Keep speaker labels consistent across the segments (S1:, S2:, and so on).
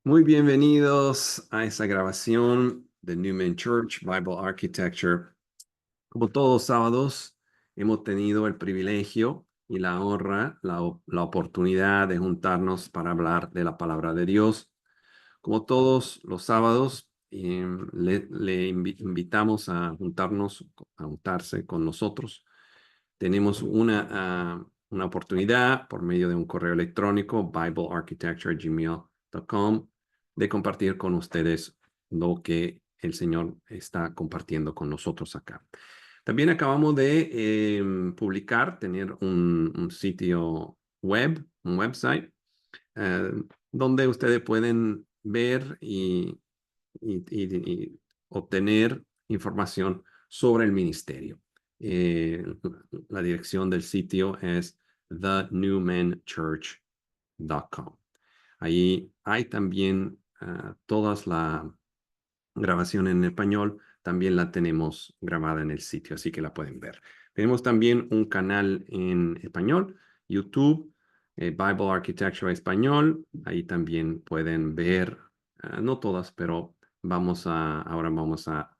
S1: Muy bienvenidos a esa grabación de Newman Church Bible Architecture. Como todos los sábados, hemos tenido el privilegio y la honra, la oportunidad de juntarnos para hablar de la palabra de Dios. Como todos los sábados, invitamos a juntarse con nosotros. Tenemos una oportunidad por medio de un correo electrónico, biblearchitecture@gmail.com, de compartir con ustedes lo que el Señor está compartiendo con nosotros acá. También acabamos de tener un sitio web, un website, eh, donde ustedes pueden ver y obtener información sobre el ministerio. La dirección del sitio es thenewmanchurch.com. Ahí hay también todas la grabación en español, también la tenemos grabada en el sitio, así que la pueden ver. Tenemos también un canal en español, YouTube, Bible Architecture Español. Ahí también pueden ver, no todas, pero ahora vamos a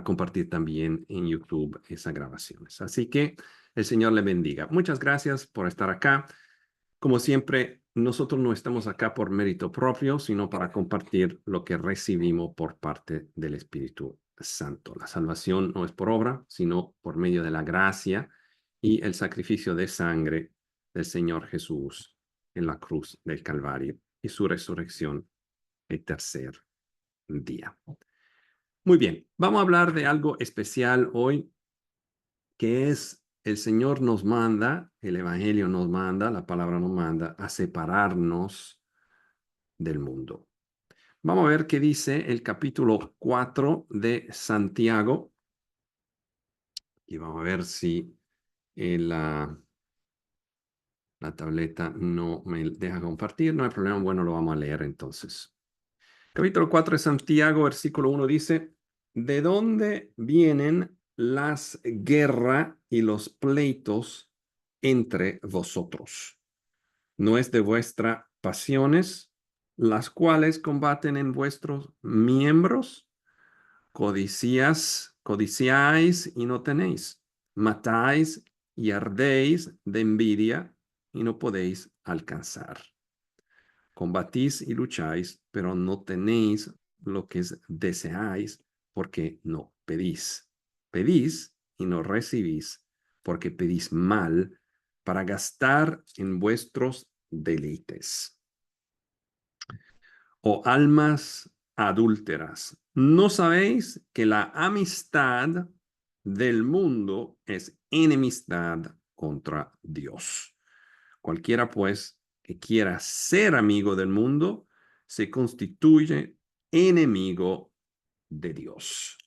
S1: compartir también en YouTube esas grabaciones. Así que el Señor le bendiga. Muchas gracias por estar acá. Como siempre, nosotros no estamos acá por mérito propio, sino para compartir lo que recibimos por parte del Espíritu Santo. La salvación no es por obra, sino por medio de la gracia y el sacrificio de sangre del Señor Jesús en la cruz del Calvario y su resurrección el tercer día. Muy bien, vamos a hablar de algo especial hoy, que es el Señor nos manda, el Evangelio nos manda, la palabra nos manda a separarnos del mundo. Vamos a ver qué dice el capítulo 4 de Santiago. Y vamos a ver si la tableta no me deja compartir. No hay problema, bueno, lo vamos a leer entonces. Capítulo 4 de Santiago, versículo 1 dice: ¿De dónde vienen las guerras y los pleitos entre vosotros? ¿No es de vuestras pasiones, las cuales combaten en vuestros miembros? Codiciáis y no tenéis, matáis y ardéis de envidia y no podéis alcanzar. Combatís y lucháis, pero no tenéis lo que deseáis, porque no pedís. Pedís y no recibís, porque pedís mal, para gastar en vuestros deleites. Oh almas adúlteras, ¿no sabéis que la amistad del mundo es enemistad contra Dios? Cualquiera, pues, que quiera ser amigo del mundo, se constituye enemigo de Dios.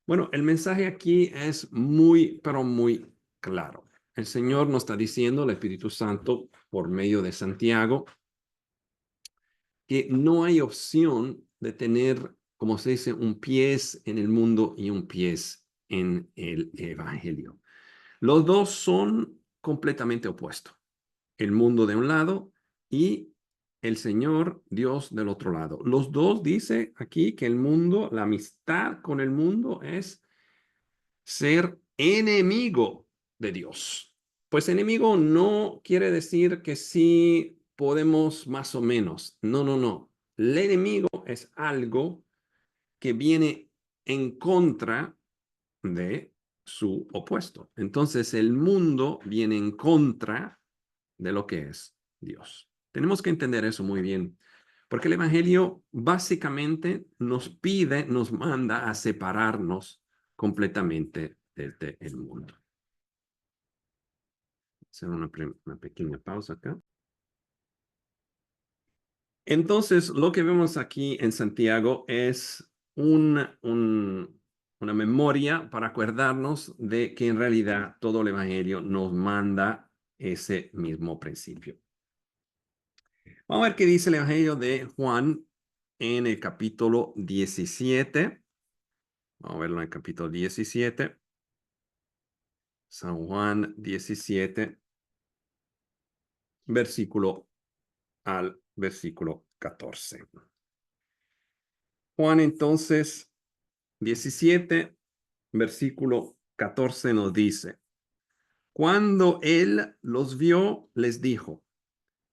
S1: Bueno, el mensaje aquí es muy, pero muy claro. El Señor nos está diciendo, el Espíritu Santo, por medio de Santiago, que no hay opción de tener, como se dice, un pie en el mundo y un pie en el Evangelio. Los dos son completamente opuestos. El mundo de un lado y el Señor Dios del otro lado. Los dos dice aquí que el mundo, la amistad con el mundo es ser enemigo de Dios. Pues enemigo no quiere decir que sí podemos más o menos. No, no, no. El enemigo es algo que viene en contra de su opuesto. Entonces el mundo viene en contra de lo que es Dios. Tenemos que entender eso muy bien, porque el Evangelio básicamente nos pide, nos manda a separarnos completamente desde el mundo. Hacer una pequeña pausa acá. Entonces, lo que vemos aquí en Santiago es una memoria para acordarnos de que en realidad todo el Evangelio nos manda ese mismo principio. Vamos a ver qué dice el Evangelio de Juan en el capítulo 17. Vamos a verlo en el capítulo 17. San Juan 17, versículo al versículo 14. Juan entonces 17, versículo 14 nos dice, cuando él los vio, les dijo,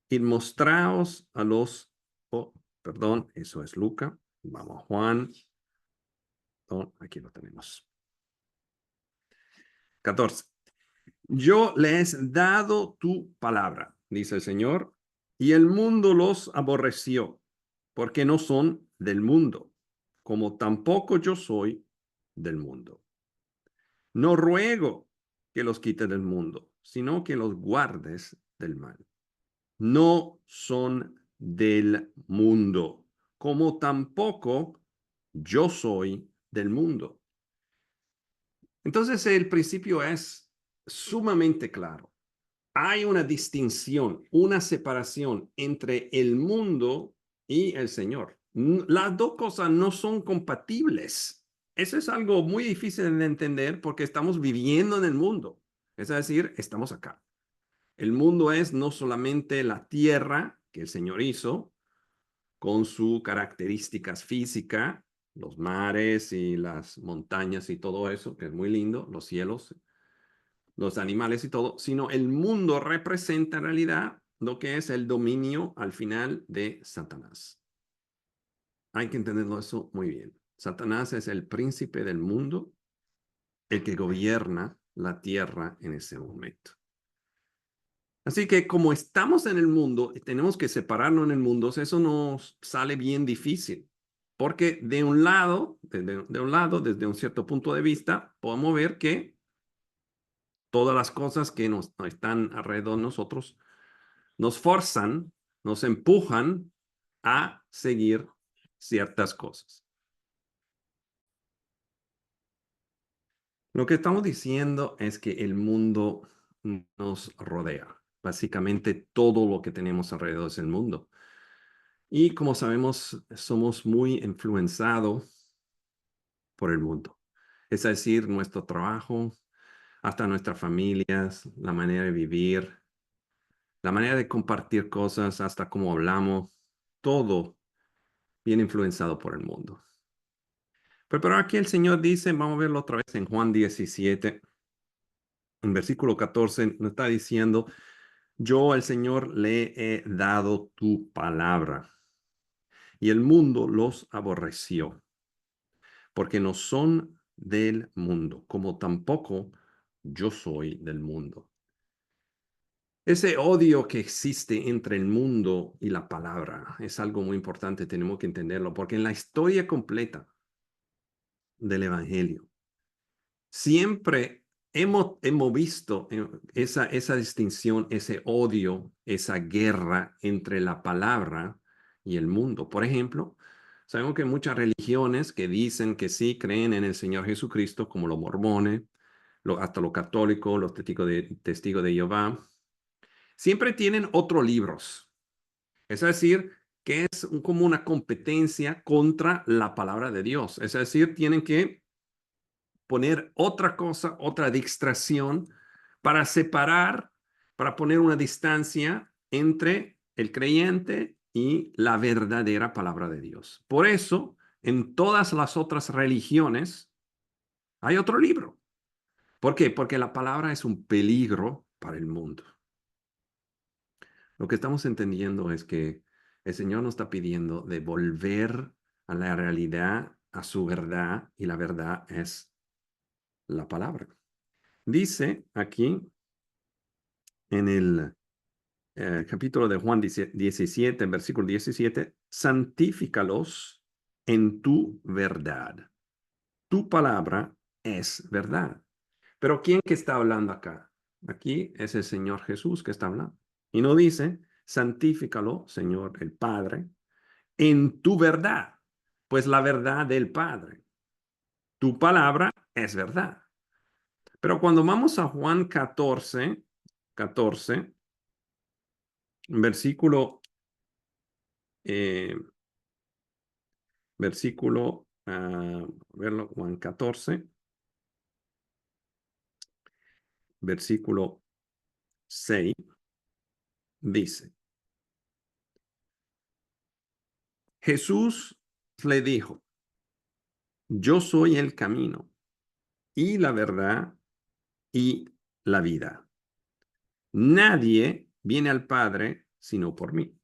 S1: y mostraos a los, oh, perdón, eso es Lucas, vamos a Juan, oh, aquí lo tenemos. 14. Yo les he dado tu palabra, dice el Señor, y el mundo los aborreció, porque no son del mundo, como tampoco yo soy del mundo. No ruego que los quite del mundo, sino que los guardes del mal. No son del mundo, como tampoco yo soy del mundo. Entonces el principio es sumamente claro. Hay una distinción, una separación entre el mundo y el Señor. Las dos cosas no son compatibles. Eso es algo muy difícil de entender porque estamos viviendo en el mundo. Es decir, estamos acá. El mundo es no solamente la tierra que el Señor hizo con sus características físicas, los mares y las montañas y todo eso, que es muy lindo, los cielos, los animales y todo, sino el mundo representa en realidad lo que es el dominio al final de Satanás. Hay que entenderlo eso muy bien. Satanás es el príncipe del mundo, el que gobierna la tierra en ese momento. Así que como estamos en el mundo y tenemos que separarnos en el mundo, eso nos sale bien difícil. Porque de un lado, desde un cierto punto de vista, podemos ver que todas las cosas que nos están alrededor de nosotros nos forzan, nos empujan a seguir ciertas cosas. Lo que estamos diciendo es que el mundo nos rodea. Básicamente todo lo que tenemos alrededor es el mundo. Y como sabemos, somos muy influenciados por el mundo. Es decir, nuestro trabajo, hasta nuestras familias, la manera de vivir, la manera de compartir cosas, hasta cómo hablamos, todo viene influenciado por el mundo. Pero aquí el Señor dice, vamos a verlo otra vez en Juan 17, en versículo 14, nos está diciendo, yo al Señor le he dado tu palabra y el mundo los aborreció, porque no son del mundo, como tampoco yo soy del mundo. Ese odio que existe entre el mundo y la palabra es algo muy importante, tenemos que entenderlo, porque en la historia completa del Evangelio, siempre hemos visto esa distinción, ese odio, esa guerra entre la palabra y el mundo. Por ejemplo, sabemos que muchas religiones que dicen que sí creen en el Señor Jesucristo, como los mormones, hasta los católicos, los testigos de Jehová, siempre tienen otros libros. Es decir, que es como una competencia contra la palabra de Dios. Es decir, tienen que poner otra cosa, otra distracción para separar, para poner una distancia entre el creyente y la verdadera palabra de Dios. Por eso, en todas las otras religiones hay otro libro. ¿Por qué? Porque la palabra es un peligro para el mundo. Lo que estamos entendiendo es que el Señor nos está pidiendo de volver a la realidad, a su verdad, y la verdad es la palabra. Dice aquí en el capítulo de Juan 17, versículo 17, santifícalos en tu verdad. Tu palabra es verdad. Pero ¿quién que está hablando acá? Aquí es el Señor Jesús que está hablando. Y no dice, santifícalo, Señor el Padre, en tu verdad, pues la verdad del Padre. Tu palabra es verdad. Pero cuando vamos a Juan 14, versículo, eh, verlo, Juan 14, versículo 6, dice, Jesús le dijo, yo soy el camino y la verdad y la vida. Nadie viene al Padre sino por mí.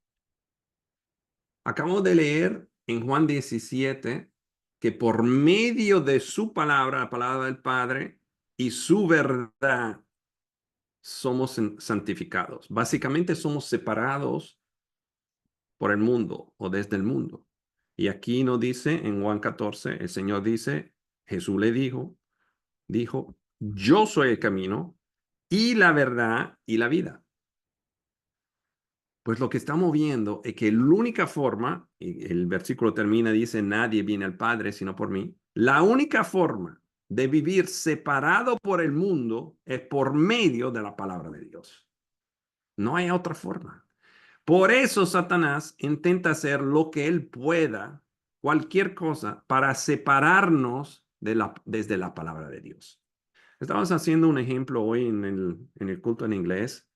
S1: Acabo de leer en Juan 17 que por medio de su palabra, la palabra del Padre y su verdad, somos santificados. Básicamente somos separados por el mundo o desde el mundo. Y aquí nos dice en Juan 14, el Señor dice, Jesús le dijo, yo soy el camino y la verdad y la vida. Pues lo que estamos viendo es que la única forma, y el versículo termina, dice, nadie viene al Padre sino por mí. La única forma de vivir separado por el mundo es por medio de la palabra de Dios. No hay otra forma. Por eso Satanás intenta hacer lo que él pueda, cualquier cosa, para separarnos desde la palabra de Dios. Estamos haciendo un ejemplo hoy en el culto en inglés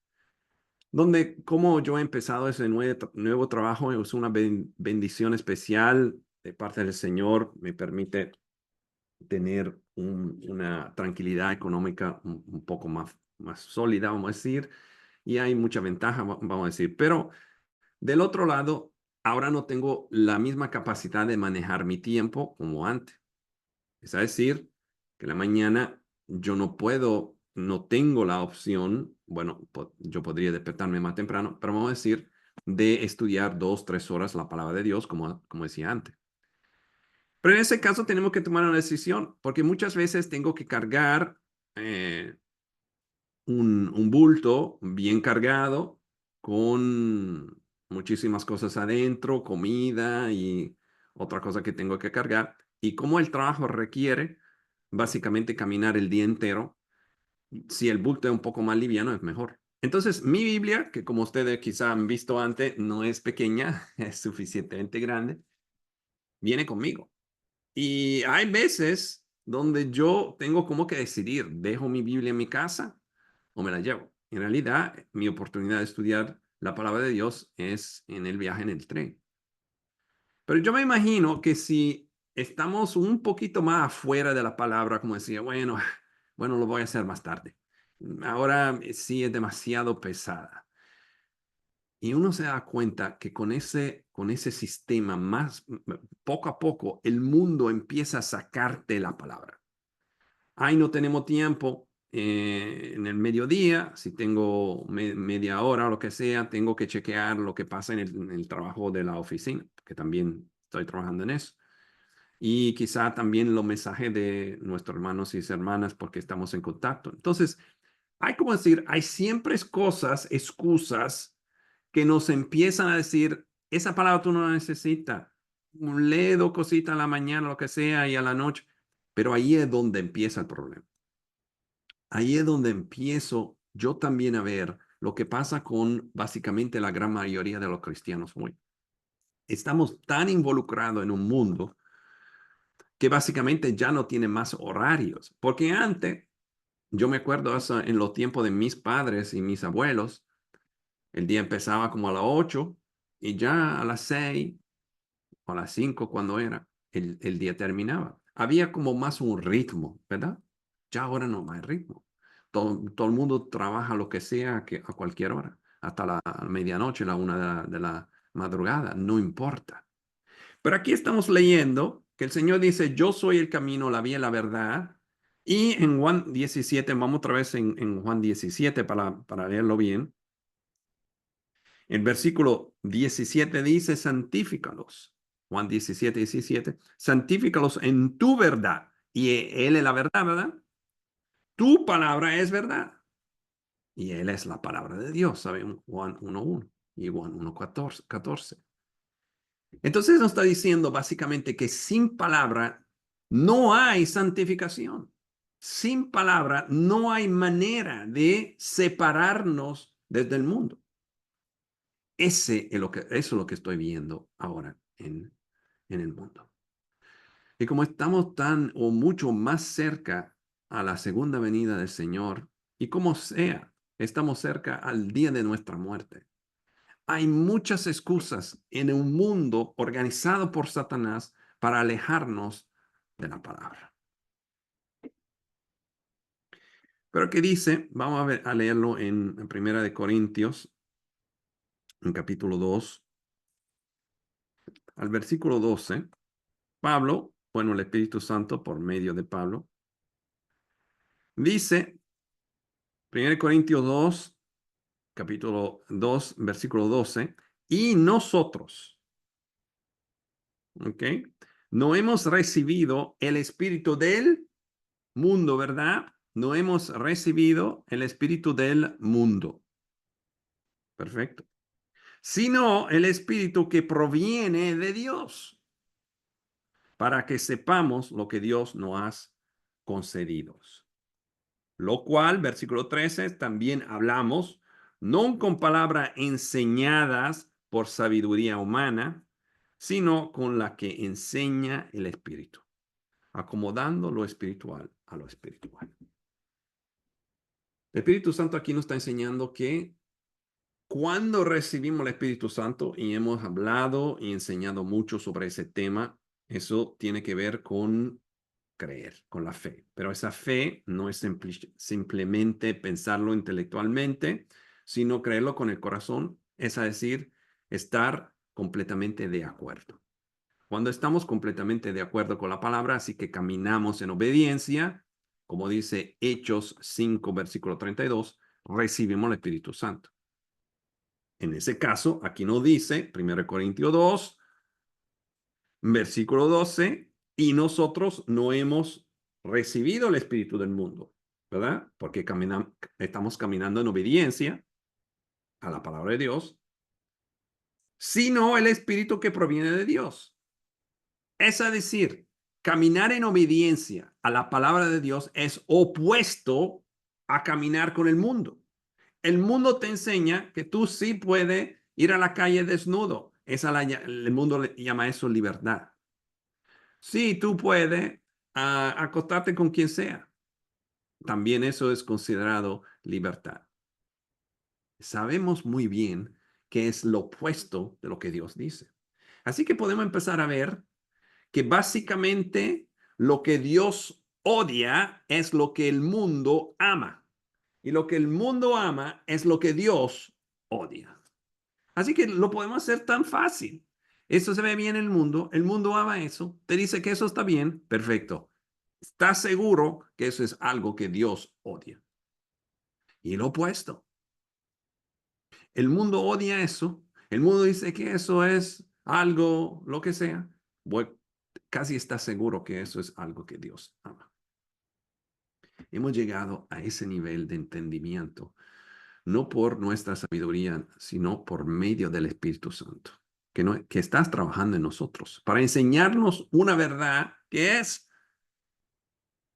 S1: donde como yo he empezado ese nuevo trabajo, es una bendición especial de parte del Señor, me permite tener una tranquilidad económica un poco más sólida, vamos a decir, y hay mucha ventaja, vamos a decir, pero del otro lado, ahora no tengo la misma capacidad de manejar mi tiempo como antes. Es decir, que la mañana yo no tengo la opción, bueno, yo podría despertarme más temprano, pero vamos a decir, de estudiar 2, 3 horas la palabra de Dios, como decía antes. Pero en ese caso tenemos que tomar una decisión, porque muchas veces tengo que cargar eh, un bulto bien cargado con muchísimas cosas adentro, comida y otra cosa que tengo que cargar. Y como el trabajo requiere básicamente caminar el día entero, si el bulto es un poco más liviano es mejor. Entonces, mi Biblia, que como ustedes quizá han visto antes, no es pequeña, es suficientemente grande, viene conmigo. Y hay veces donde yo tengo como que decidir, ¿dejo mi Biblia en mi casa o me la llevo? En realidad, mi oportunidad de estudiar la palabra de Dios es en el viaje en el tren. Pero yo me imagino que si estamos un poquito más afuera de la palabra, como decía, bueno, lo voy a hacer más tarde. Ahora sí es demasiado pesada. Y uno se da cuenta que con ese sistema poco a poco, el mundo empieza a sacarte la palabra. Ay, no tenemos tiempo en el mediodía, si tengo media hora o lo que sea, tengo que chequear lo que pasa en el trabajo de la oficina, que también estoy trabajando en eso. Y quizá también los mensajes de nuestros hermanos y hermanas porque estamos en contacto. Entonces, hay como decir, hay siempre cosas, excusas que nos empiezan a decir, esa palabra tú no la necesitas. Lee 2 cositas a la mañana, lo que sea, y a la noche. Pero ahí es donde empieza el problema. Ahí es donde empiezo yo también a ver lo que pasa con básicamente la gran mayoría de los cristianos hoy. Estamos tan involucrados en un mundo que básicamente ya no tiene más horarios. Porque antes, yo me acuerdo en los tiempos de mis padres y mis abuelos, el día empezaba como a las 8 y ya a las 6 o a las 5 cuando era, el día terminaba. Había como más un ritmo, ¿verdad? Ya ahora no hay ritmo. Todo el mundo trabaja lo que sea a cualquier hora, hasta la medianoche, la 1 de la madrugada, no importa. Pero aquí estamos leyendo que el Señor dice, yo soy el camino, la vía y la verdad. Y en Juan 17, vamos otra vez en Juan 17 para leerlo bien. El versículo 17 dice, santifícalos. Juan 17, santifícalos en tu verdad. Y Él es la verdad, ¿verdad? Tu palabra es verdad. Y Él es la palabra de Dios, ¿sabe? Juan 1:1 y Juan 1:14. Entonces nos está diciendo básicamente que sin palabra no hay santificación. Sin palabra no hay manera de separarnos desde el mundo. Eso es lo que estoy viendo ahora en el mundo. Y como estamos tan o mucho más cerca a la segunda venida del Señor, y como sea, estamos cerca al día de nuestra muerte. hay muchas excusas en un mundo organizado por Satanás para alejarnos de la palabra. Pero ¿qué dice? Vamos a leerlo en Primera de Corintios, en capítulo 2, al versículo 12. Pablo, bueno, el Espíritu Santo por medio de Pablo, dice, 1 Corintios 2, capítulo 2, versículo 12, y nosotros, ¿ok? No hemos recibido el espíritu del mundo, ¿verdad? No hemos recibido el espíritu del mundo. Perfecto. Sino el espíritu que proviene de Dios, para que sepamos lo que Dios nos ha concedido. Lo cual, versículo 13, también hablamos, no con palabras enseñadas por sabiduría humana, sino con la que enseña el Espíritu, acomodando lo espiritual a lo espiritual. El Espíritu Santo aquí nos está enseñando que cuando recibimos el Espíritu Santo, y hemos hablado y enseñado mucho sobre ese tema, eso tiene que ver con creer, con la fe. Pero esa fe no es simplemente pensarlo intelectualmente, sino creerlo con el corazón, es decir, estar completamente de acuerdo. Cuando estamos completamente de acuerdo con la palabra, así que caminamos en obediencia, como dice Hechos 5, versículo 32, recibimos el Espíritu Santo. En ese caso, aquí nos dice, 1 Corintios 2, versículo 12, y nosotros no hemos recibido el espíritu del mundo, ¿verdad? Porque estamos caminando en obediencia a la palabra de Dios, sino el espíritu que proviene de Dios. Es decir, caminar en obediencia a la palabra de Dios es opuesto a caminar con el mundo. El mundo te enseña que tú sí puedes ir a la calle desnudo. El mundo le llama eso libertad. Sí, tú puedes acostarte con quien sea. También eso es considerado libertad. Sabemos muy bien que es lo opuesto de lo que Dios dice. Así que podemos empezar a ver que básicamente lo que Dios odia es lo que el mundo ama. Y lo que el mundo ama es lo que Dios odia. Así que lo podemos hacer tan fácil. Eso se ve bien en el mundo ama eso, te dice que eso está bien, perfecto. ¿Estás seguro que eso es algo que Dios odia? Y lo opuesto. El mundo odia eso, el mundo dice que eso es algo, lo que sea. Bueno, casi está seguro que eso es algo que Dios ama. Hemos llegado a ese nivel de entendimiento, no por nuestra sabiduría, sino por medio del Espíritu Santo, que estás trabajando en nosotros para enseñarnos una verdad que es,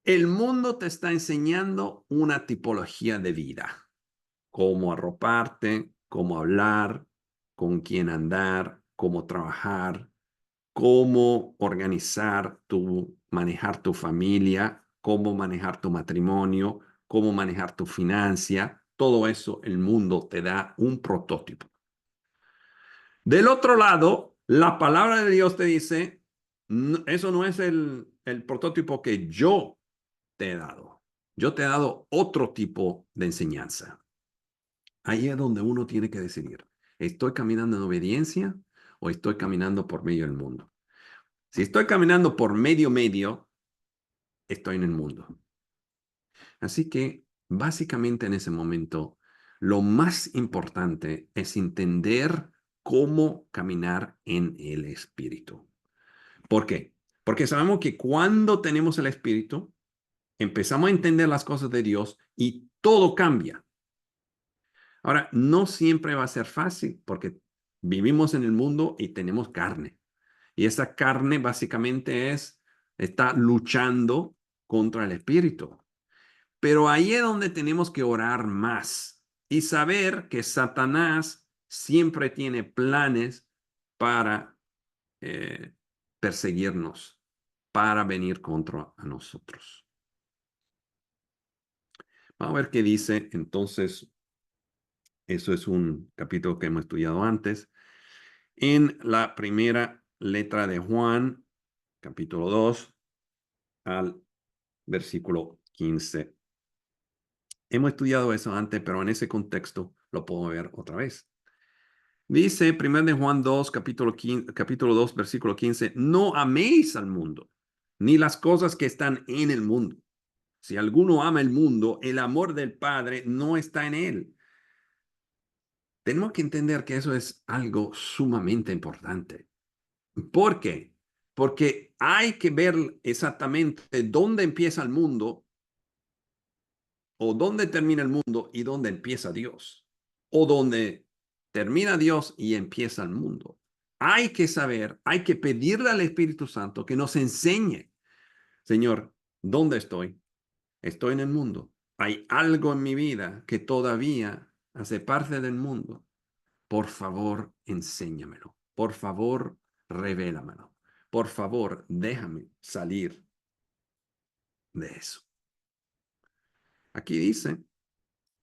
S1: el mundo te está enseñando una tipología de vida, cómo arroparte, cómo hablar, con quién andar, cómo trabajar, cómo manejar tu familia, cómo manejar tu matrimonio, cómo manejar tu financia. Todo eso el mundo te da un prototipo. Del otro lado, la palabra de Dios te dice, eso no es el prototipo que yo te he dado. Yo te he dado otro tipo de enseñanza. Ahí es donde uno tiene que decidir. ¿Estoy caminando en obediencia o estoy caminando por medio del mundo? Si estoy caminando por medio, estoy en el mundo. Así que básicamente en ese momento, lo más importante es entender cómo caminar en el Espíritu. ¿Por qué? Porque sabemos que cuando tenemos el Espíritu, empezamos a entender las cosas de Dios y todo cambia. Ahora, no siempre va a ser fácil porque vivimos en el mundo y tenemos carne. Y esa carne básicamente está luchando contra el espíritu. Pero ahí es donde tenemos que orar más y saber que Satanás siempre tiene planes para perseguirnos, para venir contra nosotros. Vamos a ver qué dice entonces Eso es un capítulo que hemos estudiado antes. En la primera letra de Juan, capítulo 2, al versículo 15. Hemos estudiado eso antes, pero en ese contexto lo puedo ver otra vez. Dice 1 de Juan 2, capítulo 2, versículo 15, no améis al mundo, ni las cosas que están en el mundo. Si alguno ama el mundo, el amor del Padre no está en él. Tenemos que entender que eso es algo sumamente importante. ¿Por qué? Porque hay que ver exactamente dónde empieza el mundo o dónde termina el mundo y dónde empieza Dios. O dónde termina Dios y empieza el mundo. Hay que saber, hay que pedirle al Espíritu Santo que nos enseñe, Señor, ¿dónde estoy? Estoy en el mundo. Hay algo en mi vida que todavía hace parte del mundo. Por favor, enséñamelo. Por favor, revélamelo. Por favor, déjame salir de eso. Aquí dice,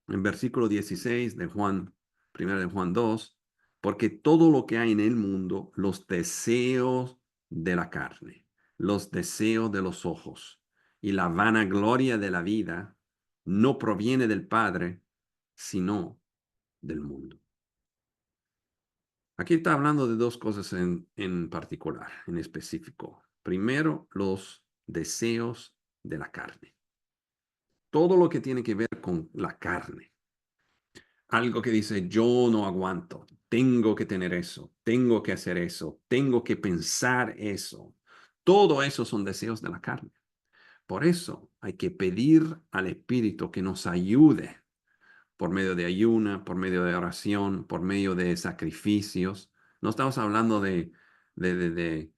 S1: en versículo 16 de Juan, 1 de Juan 2, porque todo lo que hay en el mundo, los deseos de la carne, los deseos de los ojos y la vanagloria de la vida, no proviene del Padre, sino del mundo. Aquí está hablando de dos cosas en particular, en específico. Primero, los deseos de la carne. Todo lo que tiene que ver con la carne. Algo que dice, yo no aguanto, tengo que tener eso, tengo que hacer eso, tengo que pensar eso. Todo eso son deseos de la carne. Por eso hay que pedir al Espíritu que nos ayude por medio de ayuna, por medio de oración, por medio de sacrificios. No estamos hablando de, de,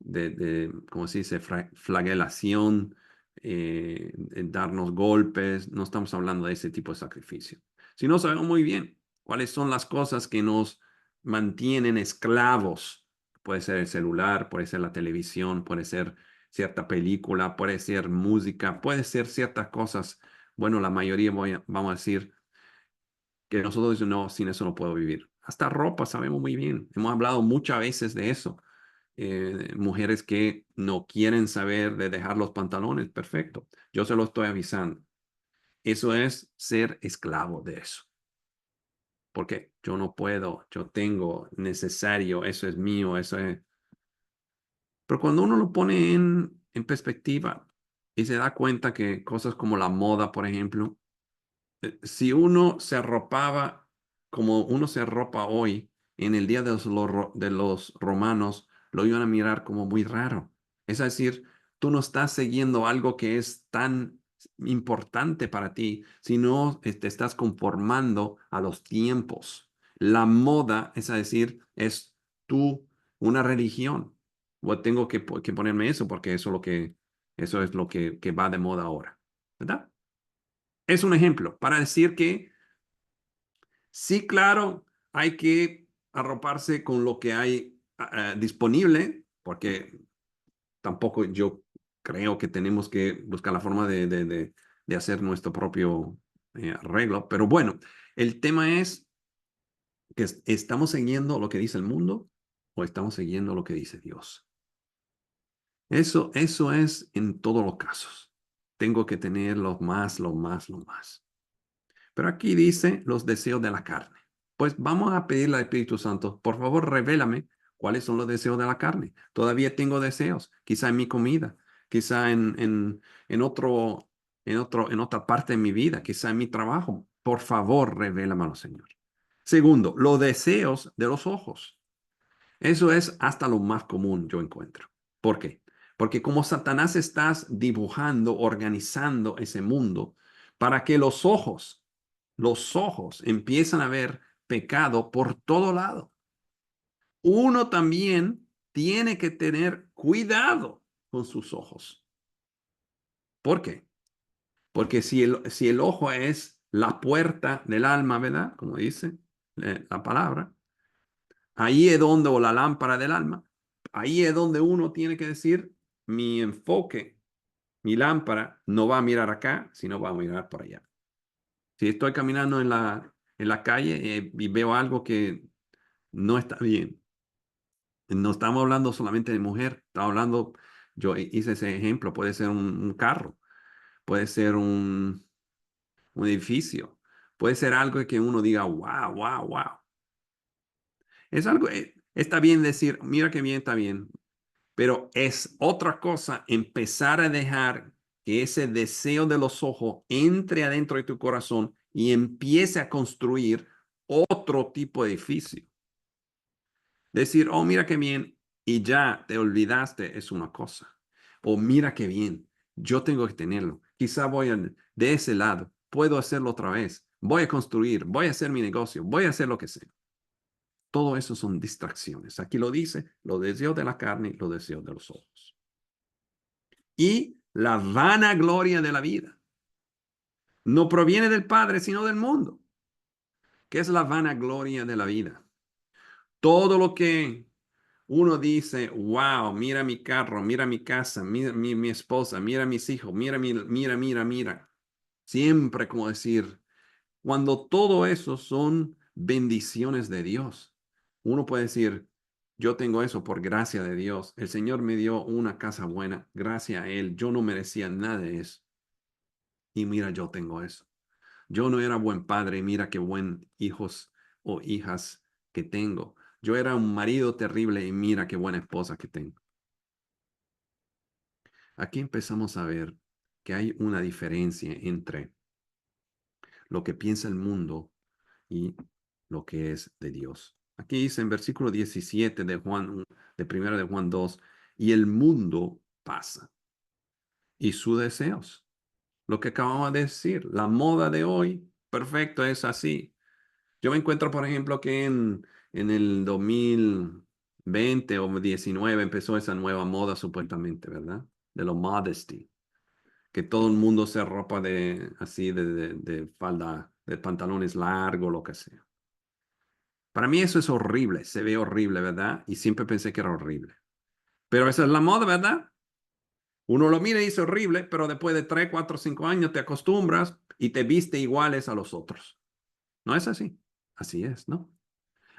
S1: de, ¿cómo se dice? Flagelación, darnos golpes. No estamos hablando de ese tipo de sacrificio. Sino sabemos muy bien cuáles son las cosas que nos mantienen esclavos. Puede ser el celular, puede ser la televisión, puede ser cierta película, puede ser música, puede ser ciertas cosas. Bueno, la mayoría vamos a decir que nosotros decimos, no, sin eso no puedo vivir. Hasta ropa, sabemos muy bien. Hemos hablado muchas veces de eso. Mujeres que no quieren saber de dejar los pantalones, perfecto. Yo se lo estoy avisando. Eso es ser esclavo de eso. Porque yo no puedo, yo tengo necesario, eso es mío, eso es... Pero cuando uno lo pone en perspectiva y se da cuenta que cosas como la moda, por ejemplo, si uno se arropaba como uno se arropa hoy, en el día de de los romanos, lo iban a mirar como muy raro. Es decir, tú no estás siguiendo algo que es tan importante para ti, sino te estás conformando a los tiempos. La moda, es decir, es tú una religión. O tengo que ponerme eso porque eso es lo que va de moda ahora, ¿verdad? Es un ejemplo para decir que sí, claro, hay que arroparse con lo que hay disponible, porque tampoco yo creo que tenemos que buscar la forma de hacer nuestro propio arreglo. Pero bueno, el tema es que estamos siguiendo lo que dice el mundo o estamos siguiendo lo que dice Dios. Eso es en todos los casos. Tengo que tener lo más, lo más, lo más. Pero aquí dice los deseos de la carne. Pues vamos a pedirle al Espíritu Santo, por favor, revélame cuáles son los deseos de la carne. Todavía tengo deseos, quizá en mi comida, quizá en otra parte de mi vida, quizá en mi trabajo. Por favor, revélamelo, Señor. Segundo, los deseos de los ojos. Eso es hasta lo más común, yo encuentro. ¿Por qué? Porque como Satanás estás dibujando, organizando ese mundo para que los ojos empiezan a ver pecado por todo lado. Uno también tiene que tener cuidado con sus ojos. ¿Por qué? Porque si el ojo es la puerta del alma, ¿verdad? Como dice la palabra, ahí es donde, o la lámpara del alma, ahí es donde uno tiene que decir, mi enfoque, mi lámpara no va a mirar acá, sino va a mirar por allá. Si estoy caminando en la calle y veo algo que no está bien. No estamos hablando solamente de mujer, estamos hablando, yo hice ese ejemplo, puede ser un carro, puede ser un edificio, puede ser algo que uno diga, wow, wow, wow. Es algo, está bien decir, mira qué bien, está bien, pero es otra cosa empezar a dejar que ese deseo de los ojos entre adentro de tu corazón y empiece a construir otro tipo de edificio. Decir, oh, mira qué bien, y ya te olvidaste es una cosa. O mira qué bien, yo tengo que tenerlo. Quizá de ese lado, puedo hacerlo otra vez. Voy a construir, voy a hacer mi negocio, voy a hacer lo que sea. Todo eso son distracciones. Aquí lo dice, los deseos de la carne, los deseos de los ojos. Y la vanagloria de la vida no proviene del Padre, sino del mundo. ¿Qué es la vanagloria de la vida? Todo lo que uno dice, wow, mira mi carro, mira mi casa, mira mi esposa, mira mis hijos, mira. Siempre como decir, cuando todo eso son bendiciones de Dios. Uno puede decir, yo tengo eso por gracia de Dios. El Señor me dio una casa buena, gracias a Él. Yo no merecía nada de eso. Y mira, yo tengo eso. Yo no era buen padre, mira qué buen hijos o hijas que tengo. Yo era un marido terrible y mira qué buena esposa que tengo. Aquí empezamos a ver que hay una diferencia entre lo que piensa el mundo y lo que es de Dios. Aquí dice en versículo 17 de Juan, de primera de Juan 2, y el mundo pasa y sus deseos. Lo que acabamos de decir, la moda de hoy, perfecto, es así. Yo me encuentro, por ejemplo, que en el 2020 o 19 empezó esa nueva moda supuestamente, ¿verdad? De lo modesty, que todo el mundo se ropa de así, de falda, de pantalones largos, lo que sea. Para mí eso es horrible, se ve horrible, ¿verdad? Y siempre pensé que era horrible. Pero esa es la moda, ¿verdad? Uno lo mira y dice horrible, pero después de 3, 4, 5 años te acostumbras y te viste iguales a los otros. ¿No es así? Así es, ¿no?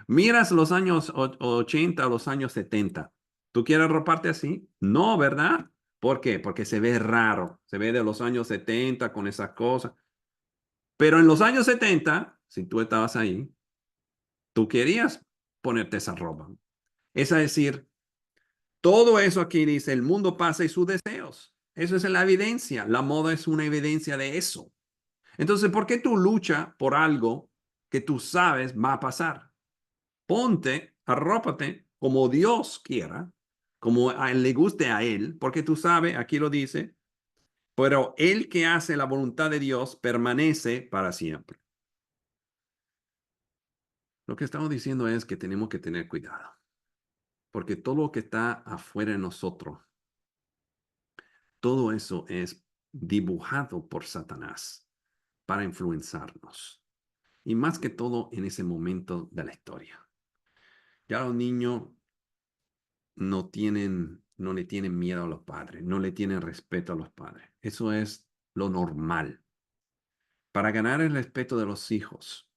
S1: Miras los años 80 o los años 70. ¿Tú quieres roparte así? No, ¿verdad? ¿Por qué? Porque se ve raro. Se ve de los años 70 con esas cosas. Pero en los años 70, si tú estabas ahí, tú querías ponerte esa ropa. Es decir, todo eso aquí dice, el mundo pasa y sus deseos. Eso es la evidencia. La moda es una evidencia de eso. Entonces, ¿por qué tú luchas por algo que tú sabes va a pasar? Ponte, arrópate como Dios quiera, como a él le guste a él, porque tú sabes, aquí lo dice, pero el que hace la voluntad de Dios permanece para siempre. Lo que estamos diciendo es que tenemos que tener cuidado, porque todo lo que está afuera de nosotros, todo eso es dibujado por Satanás para influenciarnos. Y más que todo en ese momento de la historia. Ya los niños no le tienen miedo a los padres, no le tienen respeto a los padres. Eso es lo normal. Para ganar el respeto de los hijos,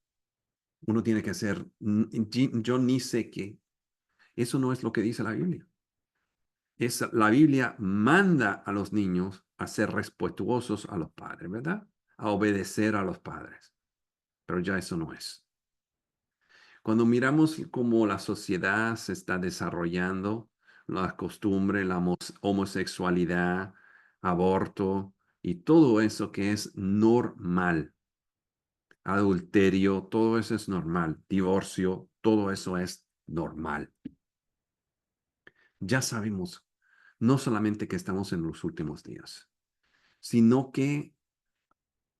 S1: uno tiene que hacer, yo ni sé qué. Eso no es lo que dice la Biblia. La Biblia manda a los niños a ser respetuosos a los padres, ¿verdad? A obedecer a los padres. Pero ya eso no es. Cuando miramos cómo la sociedad se está desarrollando, las costumbres, la homosexualidad, aborto y todo eso que es normal, adulterio, todo eso es normal, divorcio, todo eso es normal. Ya sabemos, no solamente que estamos en los últimos días, sino que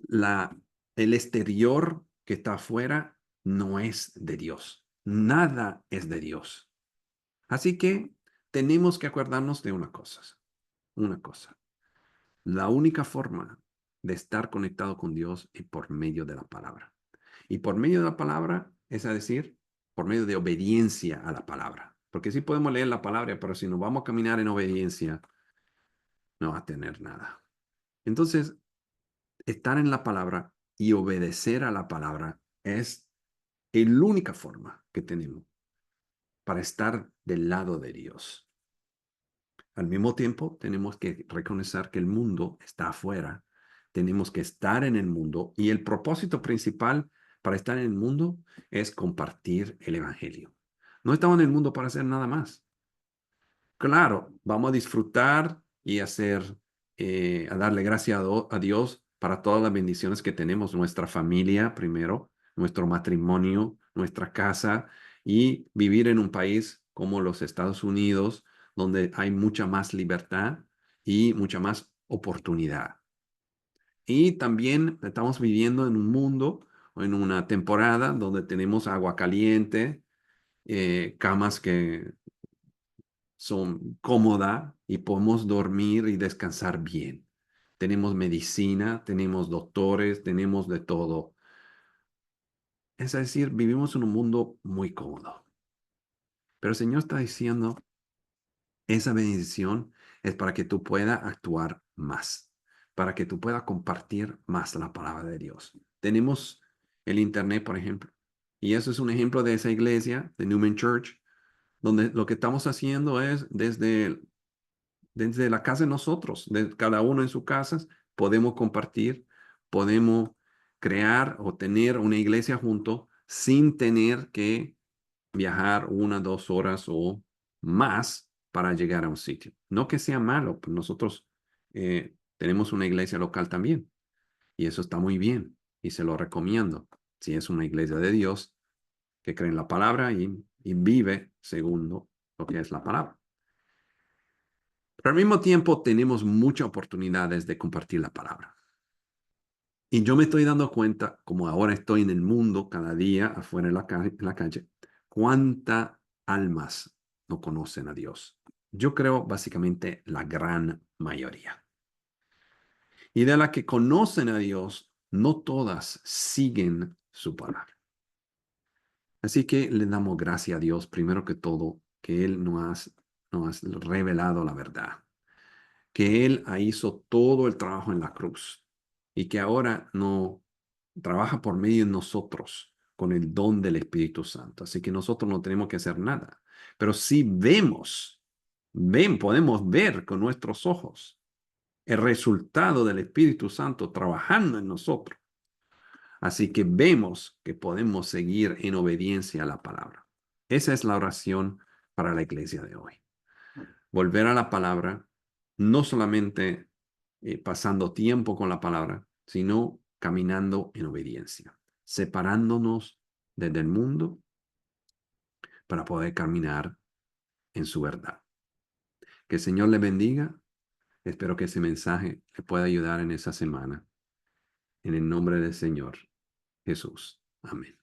S1: el exterior que está afuera no es de Dios. Nada es de Dios. Así que tenemos que acordarnos de una cosa. La única forma de estar conectado con Dios es por medio de la palabra. Y por medio de la palabra, es decir, por medio de obediencia a la palabra. Porque sí podemos leer la palabra, pero si no vamos a caminar en obediencia, no va a tener nada. Entonces, estar en la palabra y obedecer a la palabra es Es la única forma que tenemos para estar del lado de Dios. Al mismo tiempo, tenemos que reconocer que el mundo está afuera. Tenemos que estar en el mundo y el propósito principal para estar en el mundo es compartir el evangelio. No estamos en el mundo para hacer nada más. Claro, vamos a disfrutar y a darle gracias a Dios para todas las bendiciones que tenemos, nuestra familia primero, nuestro matrimonio, nuestra casa y vivir en un país como los Estados Unidos, donde hay mucha más libertad y mucha más oportunidad. Y también estamos viviendo en un mundo o en una temporada donde tenemos agua caliente, camas que son cómodas y podemos dormir y descansar bien. Tenemos medicina, tenemos doctores, tenemos de todo. Es decir, vivimos en un mundo muy cómodo. Pero el Señor está diciendo, esa bendición es para que tú puedas actuar más, para que tú puedas compartir más la palabra de Dios. Tenemos el Internet, por ejemplo, y eso es un ejemplo de esa iglesia, de Newman Church, donde lo que estamos haciendo es desde la casa de nosotros, de cada uno en su casa, podemos compartir, podemos crear o tener una iglesia junto sin tener que viajar 1, 2 horas o más para llegar a un sitio. No que sea malo, pues nosotros tenemos una iglesia local también y eso está muy bien y se lo recomiendo. Si es una iglesia de Dios que cree en la palabra y vive según lo que es la palabra. Pero al mismo tiempo tenemos muchas oportunidades de compartir la palabra. Y yo me estoy dando cuenta, como ahora estoy en el mundo cada día afuera en la calle, cuántas almas no conocen a Dios. Yo creo básicamente la gran mayoría. Y de las que conocen a Dios, no todas siguen su palabra. Así que le damos gracias a Dios, primero que todo, que Él nos ha revelado la verdad, que Él hizo todo el trabajo en la cruz y que ahora no trabaja por medio de nosotros con el don del Espíritu Santo. Así que nosotros no tenemos que hacer nada, pero si podemos ver con nuestros ojos el resultado del Espíritu Santo trabajando en nosotros. Así que vemos que podemos seguir en obediencia a la palabra. Esa es la oración para la iglesia de hoy. Volver a la palabra, no solamente pasando tiempo con la palabra, sino caminando en obediencia, separándonos desde el mundo para poder caminar en su verdad. Que el Señor le bendiga. Espero que ese mensaje le pueda ayudar en esa semana. En el nombre del Señor Jesús. Amén.